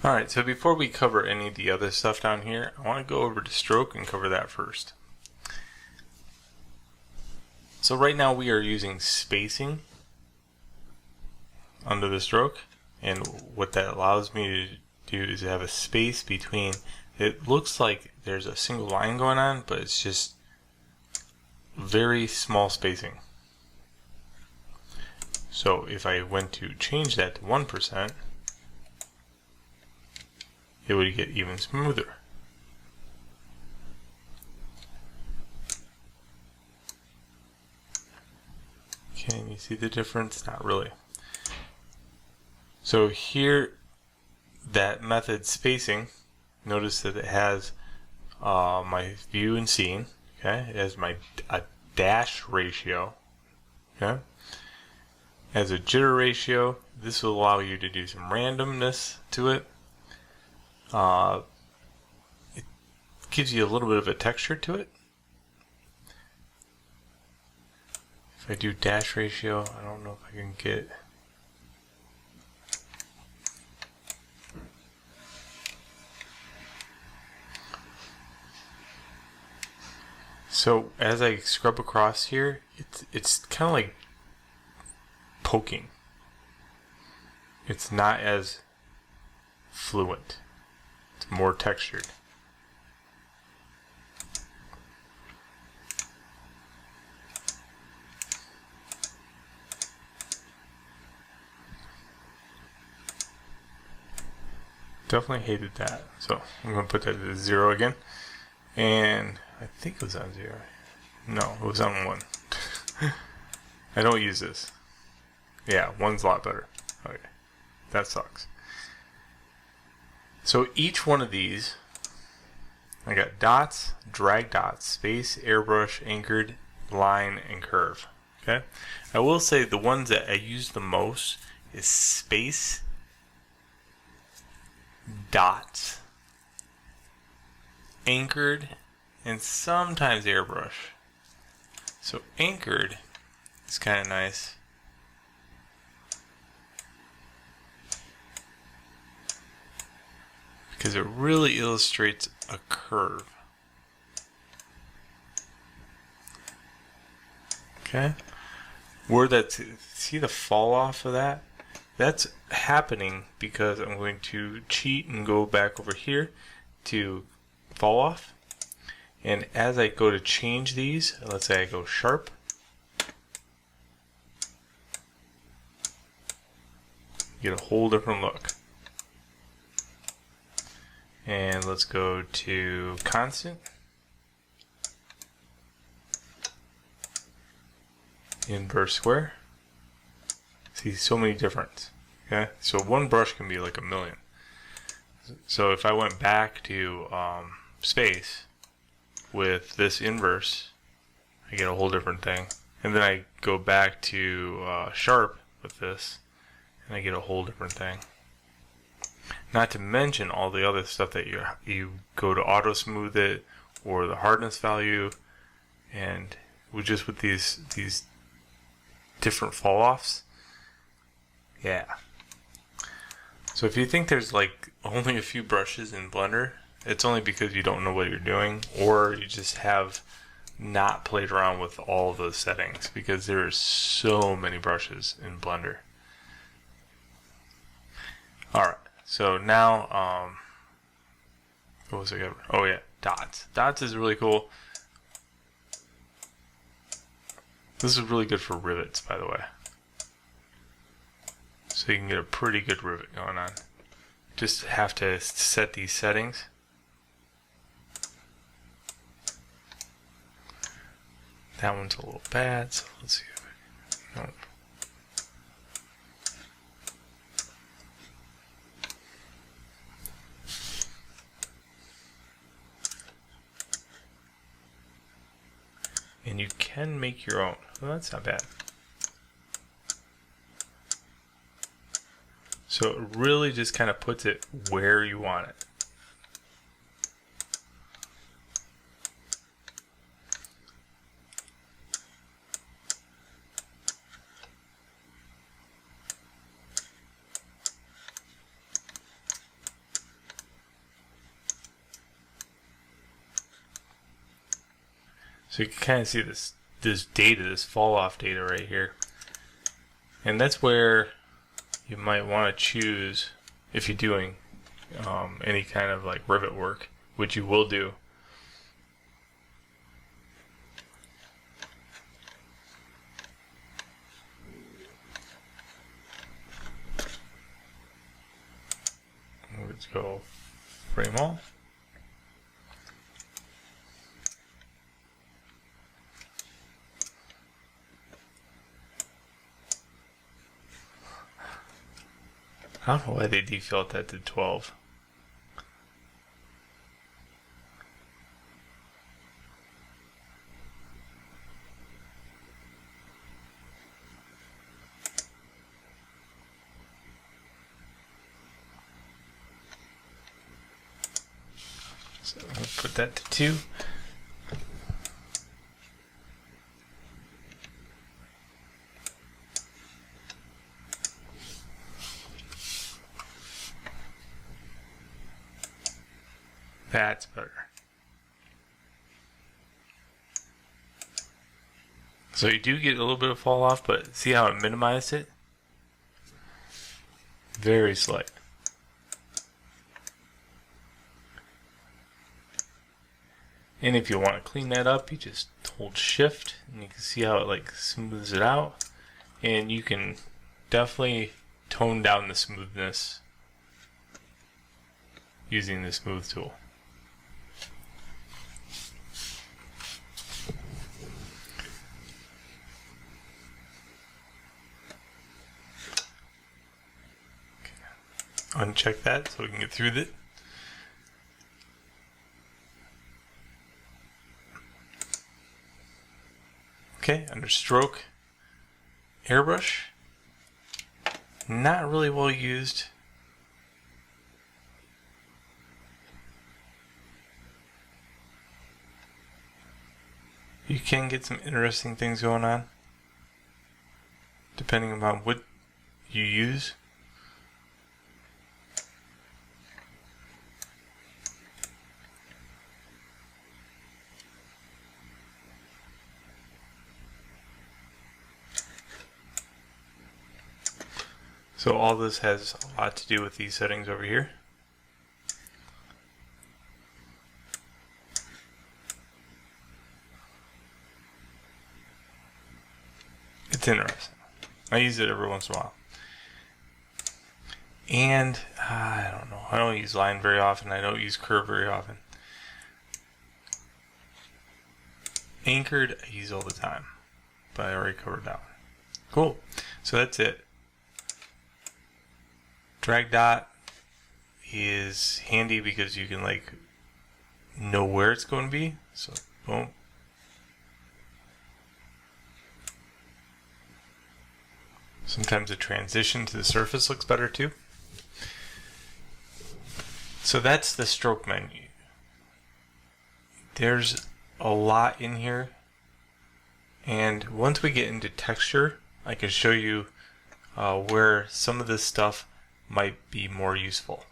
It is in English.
Alright, so before we cover any of the other stuff down here, I want to go over to stroke and cover that first. So right now we are using spacing under the stroke, and what that allows me to do is have a space between. It looks like there's a single line going on, but it's just very small spacing. So if I went to change that to 1%, it would get even smoother. Can you see the difference? Not really. So here, that method spacing, notice that it has my view and scene. Okay, it has a dash ratio. Okay, it has a jitter ratio. This will allow you to do some randomness to it. It gives you a little bit of a texture to it. If I do dash ratio, I don't know if I can get. So as I scrub across here, it's kind of like poking. It's not as fluent. It's more textured. Definitely hated that. So I'm going to put that at 0 again. And I think it was on 0. No, it was on 1. I don't use this. Yeah, 1's a lot better. Okay, that sucks. So each one of these, I got dots, drag dots, space, airbrush, anchored, line, and curve. Okay, I will say the ones that I use the most is space, dots, anchored, and sometimes airbrush. So anchored is kind of nice. Because it really illustrates a curve. Okay? Where that's, see the fall off of that? That's happening because I'm going to cheat and go back over here to fall off. And as I go to change these, let's say I go sharp, you get a whole different look. And let's go to constant, inverse square. See, so many different. Okay, so one brush can be like a million. So if I went back to space with this inverse, I get a whole different thing. And then I go back to sharp with this, and I get a whole different thing. Not to mention all the other stuff that you go to auto smooth it or the hardness value, and with these different fall offs. Yeah. So if you think there's like only a few brushes in Blender, it's only because you don't know what you're doing, or you just have not played around with all of those settings, because there are so many brushes in Blender. Alright. So now, what was I going to? Oh yeah, dots. Dots is really cool. This is really good for rivets, by the way. So you can get a pretty good rivet going on. Just have to set these settings. That one's a little bad, so let's see if I can. And you can make your own. Well, that's not bad. So it really just kind of puts it where you want it. So you can kind of see this data, this fall off data right here. And that's where you might want to choose, if you're doing any kind of like rivet work, which you will do. Let's go frame all. I don't know why they default that to 12. So I'll put that to 2. That's better. So you do get a little bit of fall off, but see how it minimized it? Very slight. And if you want to clean that up, you just hold shift and you can see how it like smooths it out. And you can definitely tone down the smoothness using the smooth tool. Uncheck that so we can get through it. Okay, under stroke, airbrush, not really well used. You can get some interesting things going on depending on what you use. So all this has a lot to do with these settings over here. It's interesting. I use it every once in a while. And I don't know. I don't use line very often. I don't use curve very often. Anchored, I use all the time. But I already covered that one. Cool. So that's it. Drag dot is handy because you can like know where it's going to be. So boom. Sometimes the transition to the surface looks better too. So that's the stroke menu. There's a lot in here. And once we get into texture, I can show you where some of this stuff might be more useful.